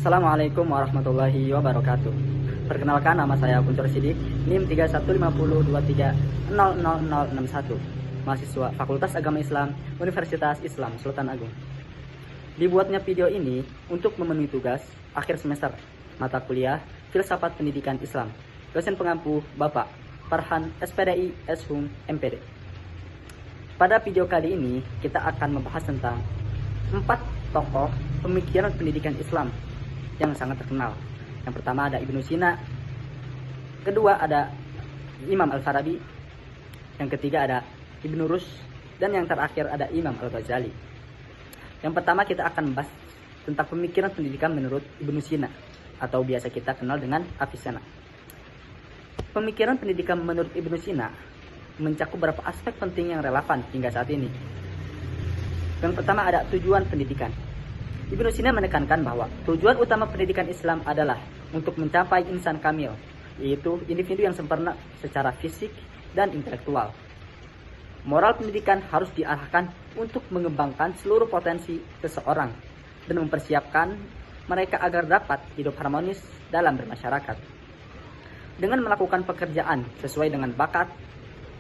Assalamualaikum warahmatullahi wabarakatuh. Perkenalkan, nama saya Kuncor Sidik, NIM 315023000061, mahasiswa Fakultas Agama Islam Universitas Islam Sultan Agung. Dibuatnya video ini untuk memenuhi tugas akhir semester mata kuliah Filsafat Pendidikan Islam. Dosen pengampu Bapak Farhan SPDI Eshum MPD. Pada video kali ini kita akan membahas tentang 4 tokoh pemikiran pendidikan Islam yang sangat terkenal. Yang pertama ada Ibnu Sina, kedua ada Imam Al-Farabi, yang ketiga ada Ibnu Rushd, dan yang terakhir ada Imam Al-Ghazali. Yang pertama kita akan membahas tentang pemikiran pendidikan menurut Ibnu Sina, atau biasa kita kenal dengan Avicenna. Pemikiran pendidikan menurut Ibnu Sina mencakup beberapa aspek penting yang relevan hingga saat ini. Yang pertama ada tujuan pendidikan. Ibnu Sina menekankan bahwa tujuan utama pendidikan Islam adalah untuk mencapai insan kamil, yaitu individu yang sempurna secara fisik dan intelektual. Moral pendidikan harus diarahkan untuk mengembangkan seluruh potensi seseorang dan mempersiapkan mereka agar dapat hidup harmonis dalam bermasyarakat. Dengan melakukan pekerjaan sesuai dengan bakat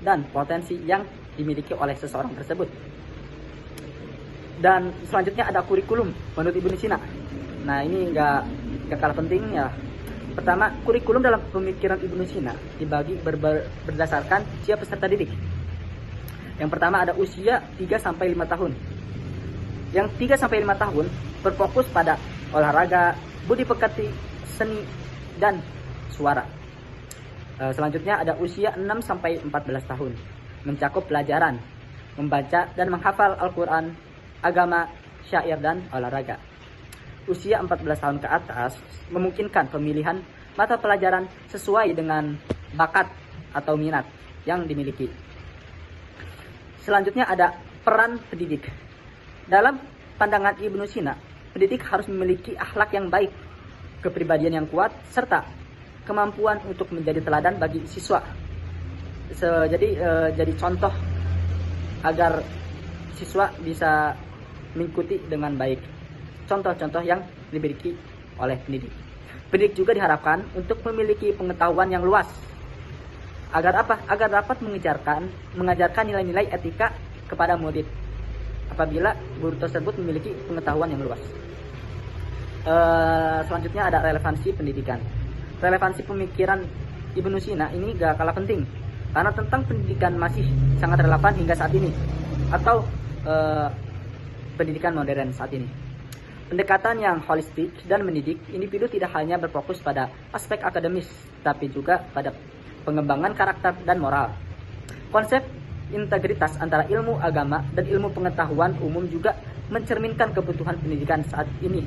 dan potensi yang dimiliki oleh seseorang tersebut. Dan selanjutnya ada kurikulum menurut Ibnu Sina. Nah, ini nggak kalah penting ya. Pertama, kurikulum dalam pemikiran Ibnu Sina dibagi berdasarkan usia peserta didik. Yang pertama ada usia 3-5 tahun. Yang 3-5 tahun berfokus pada olahraga, budi pekerti, seni, dan suara. Selanjutnya ada usia 6-14 tahun, mencakup pelajaran, membaca dan menghafal Al-Quran, agama, syair, dan olahraga. Usia 14 tahun ke atas memungkinkan pemilihan mata pelajaran sesuai dengan bakat atau minat yang dimiliki. Selanjutnya ada peran pendidik. Dalam pandangan Ibnu Sina, pendidik harus memiliki akhlak yang baik, kepribadian yang kuat, serta kemampuan untuk menjadi teladan bagi siswa. Jadi contoh agar siswa bisa mengikuti dengan baik. Contoh-contoh yang dimiliki oleh pendidik. Pendidik juga diharapkan untuk memiliki pengetahuan yang luas. Agar apa? Agar dapat mengajarkan nilai-nilai etika kepada murid. Apabila guru tersebut memiliki pengetahuan yang luas. Selanjutnya ada relevansi pendidikan. Relevansi pemikiran Ibnu Sina ini gak kalah penting, karena tentang pendidikan masih sangat relevan hingga saat ini, atau pendidikan modern saat ini. Pendekatan yang holistik dan mendidik individu tidak hanya berfokus pada aspek akademis, tapi juga pada pengembangan karakter dan moral. Konsep integritas antara ilmu agama dan ilmu pengetahuan umum juga mencerminkan kebutuhan pendidikan saat ini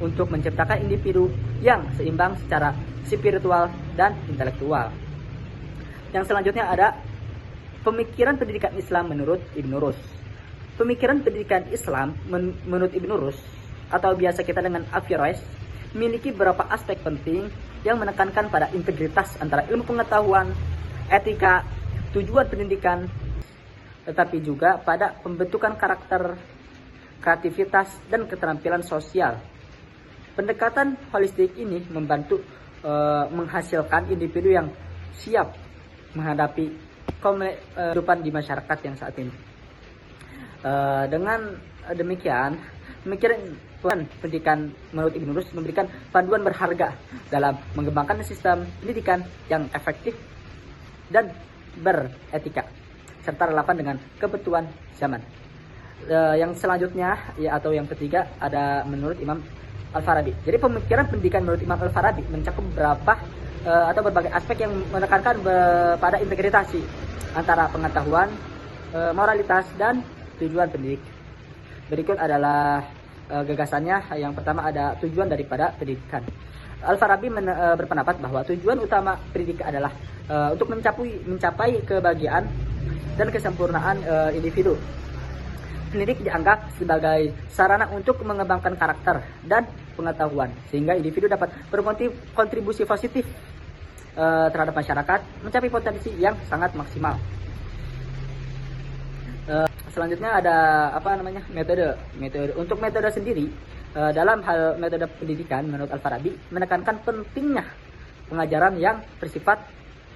untuk menciptakan individu yang seimbang secara spiritual dan intelektual. Yang selanjutnya ada pemikiran pendidikan Islam menurut Ibnu Rushd. Pemikiran pendidikan Islam menurut Ibnu Rushd, atau biasa kita dengan Averroes, memiliki beberapa aspek penting yang menekankan pada integritas antara ilmu pengetahuan, etika, tujuan pendidikan, tetapi juga pada pembentukan karakter, kreativitas, dan keterampilan sosial. Pendekatan holistik ini membantu menghasilkan individu yang siap menghadapi kehidupan di masyarakat yang saat ini. Dengan demikian, pemikiran pendidikan menurut Ibnu Rushd memberikan panduan berharga dalam mengembangkan sistem pendidikan yang efektif dan beretika, serta relevan dengan kebutuhan zaman. Yang selanjutnya, atau yang ketiga, ada menurut Imam Al-Farabi. Jadi pemikiran pendidikan menurut Imam Al-Farabi mencakup atau berbagai aspek yang menekankan pada integritas antara pengetahuan, moralitas, dan tujuan pendidik. Berikut adalah gagasannya. Yang pertama ada tujuan daripada pendidikan. Al-Farabi berpendapat bahwa tujuan utama pendidikan adalah untuk mencapai kebahagiaan dan kesempurnaan individu. Pendidik dianggap sebagai sarana untuk mengembangkan karakter dan pengetahuan, sehingga individu dapat berkontribusi positif terhadap masyarakat, mencapai potensi yang sangat maksimal. Selanjutnya ada metode. Untuk metode sendiri Dalam hal metode pendidikan, menurut Al-Farabi menekankan pentingnya pengajaran yang bersifat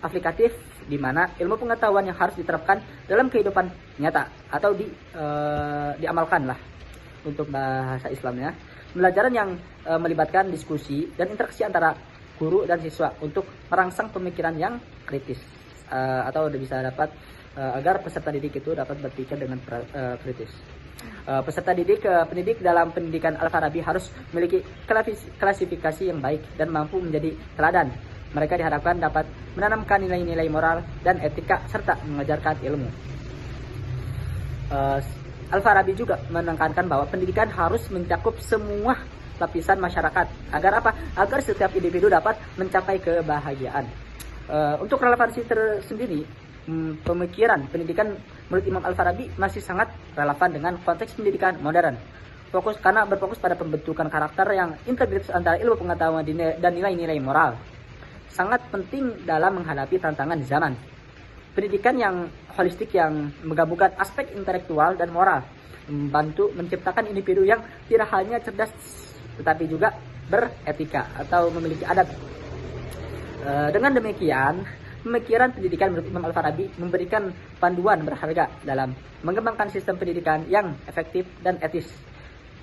aplikatif, di mana ilmu pengetahuan yang harus diterapkan dalam kehidupan nyata atau diamalkan lah untuk bahasa Islamnya. Pembelajaran yang melibatkan diskusi dan interaksi antara guru dan siswa untuk merangsang pemikiran yang kritis atau bisa dapat agar peserta didik itu dapat berpikir dengan kritis. Peserta pendidik dalam pendidikan Al-Farabi harus memiliki klasifikasi yang baik dan mampu menjadi teladan. Mereka diharapkan dapat menanamkan nilai-nilai moral dan etika serta mengajarkan ilmu. Al-Farabi juga menekankan bahwa pendidikan harus mencakup semua lapisan masyarakat. Agar apa? Agar setiap individu dapat mencapai kebahagiaan. Untuk relevansi tersendiri, pemikiran pendidikan menurut Imam Al-Farabi masih sangat relevan dengan konteks pendidikan modern. Karena berfokus pada pembentukan karakter yang integritas antara ilmu pengetahuan dan nilai-nilai moral. Sangat penting dalam menghadapi tantangan zaman. Pendidikan yang holistik yang menggabungkan aspek intelektual dan moral, membantu menciptakan individu yang tidak hanya cerdas tetapi juga beretika atau memiliki adab. Dengan demikian, pemikiran pendidikan menurut Imam Al-Farabi memberikan panduan berharga dalam mengembangkan sistem pendidikan yang efektif dan etis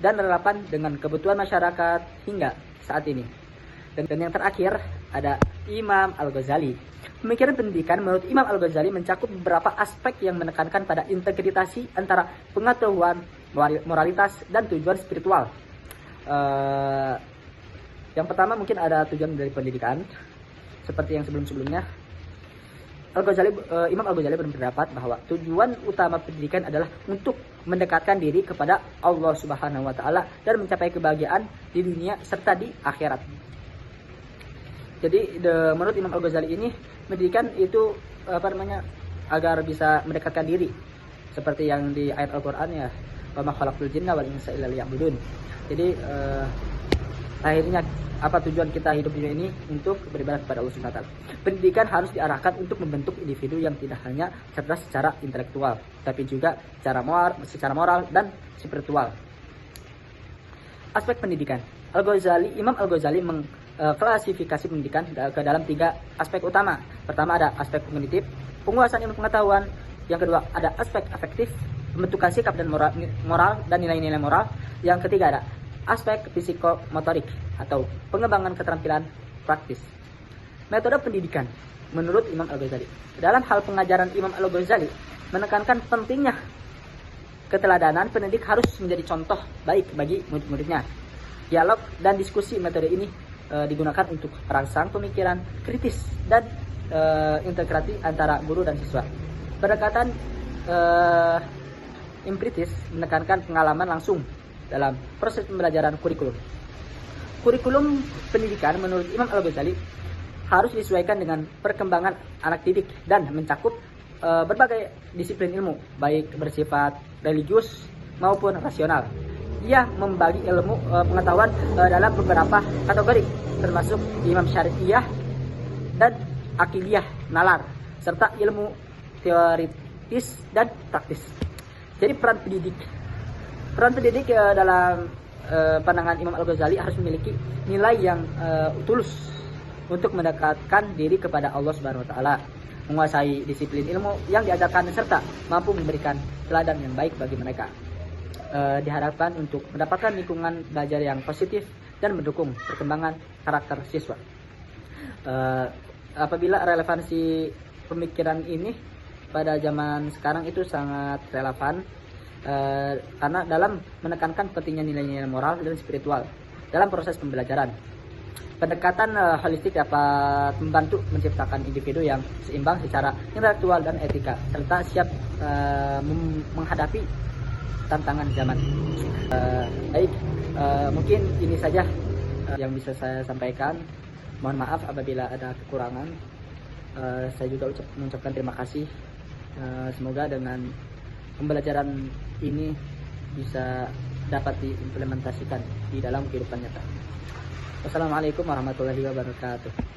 dan relevan dengan kebutuhan masyarakat hingga saat ini. Dan yang terakhir ada Imam Al-Ghazali. Pemikiran pendidikan menurut Imam Al-Ghazali mencakup beberapa aspek yang menekankan pada integritasi antara pengetahuan, moralitas, dan tujuan spiritual. Yang pertama mungkin ada tujuan dari pendidikan, seperti yang sebelum-sebelumnya. Imam Al-Ghazali berpendapat bahwa tujuan utama pendidikan adalah untuk mendekatkan diri kepada Allah Subhanahu wa Ta'ala dan mencapai kebahagiaan di dunia serta di akhirat. Jadi menurut Imam Al-Ghazali ini, pendidikan itu agar bisa mendekatkan diri, seperti yang di ayat Al-Qur'an ya, wa ma khalaqtul jinna wal insa illa liya'budun. Jadi akhirnya apa tujuan kita hidup di dunia ini? Untuk beribadah kepada Allah Subhanahu wa Ta'ala. Pendidikan harus diarahkan untuk membentuk individu yang tidak hanya cerdas secara intelektual, tapi juga secara moral dan spiritual. Aspek pendidikan. Imam Al-Ghazali mengklasifikasi pendidikan ke dalam 3 aspek utama. Pertama ada aspek kognitif, penguasaan ilmu pengetahuan. Yang kedua ada aspek afektif, pembentukan sikap dan moral dan nilai-nilai moral. Yang ketiga ada aspek psikomotorik atau pengembangan keterampilan praktis. Metode pendidikan menurut Imam Al-Ghazali. Dalam hal pengajaran, Imam Al-Ghazali menekankan pentingnya keteladanan. Pendidik harus menjadi contoh baik bagi murid-muridnya. Dialog dan diskusi metode ini digunakan untuk merangsang pemikiran kritis dan integrasi antara guru dan siswa. Pendekatan empiris menekankan pengalaman langsung dalam proses pembelajaran kurikulum. Kurikulum pendidikan menurut Imam Al-Ghazali harus disesuaikan dengan perkembangan anak didik dan mencakup berbagai disiplin ilmu, baik bersifat religius maupun rasional. Ia membagi ilmu pengetahuan dalam beberapa kategori, termasuk imam syariah dan akidiyah nalar, serta ilmu teoritis dan praktis. Jadi peran pendidik dalam pandangan Imam Al-Ghazali harus memiliki nilai yang tulus untuk mendekatkan diri kepada Allah Subhanahu wa Ta'ala, menguasai disiplin ilmu yang diajarkan serta mampu memberikan teladan yang baik bagi mereka. Diharapkan untuk mendapatkan lingkungan belajar yang positif dan mendukung perkembangan karakter siswa. Apabila relevansi pemikiran ini pada zaman sekarang itu sangat relevan, karena dalam menekankan pentingnya nilai-nilai moral dan spiritual dalam proses pembelajaran. Pendekatan holistik dapat membantu menciptakan individu yang seimbang secara intelektual dan etika, serta siap menghadapi tantangan zaman. Mungkin ini saja yang bisa saya sampaikan. Mohon maaf apabila ada kekurangan. Saya juga mengucapkan terima kasih. Semoga dengan pembelajaran ini bisa dapat diimplementasikan di dalam kehidupan nyata. Wassalamualaikum warahmatullahi wabarakatuh.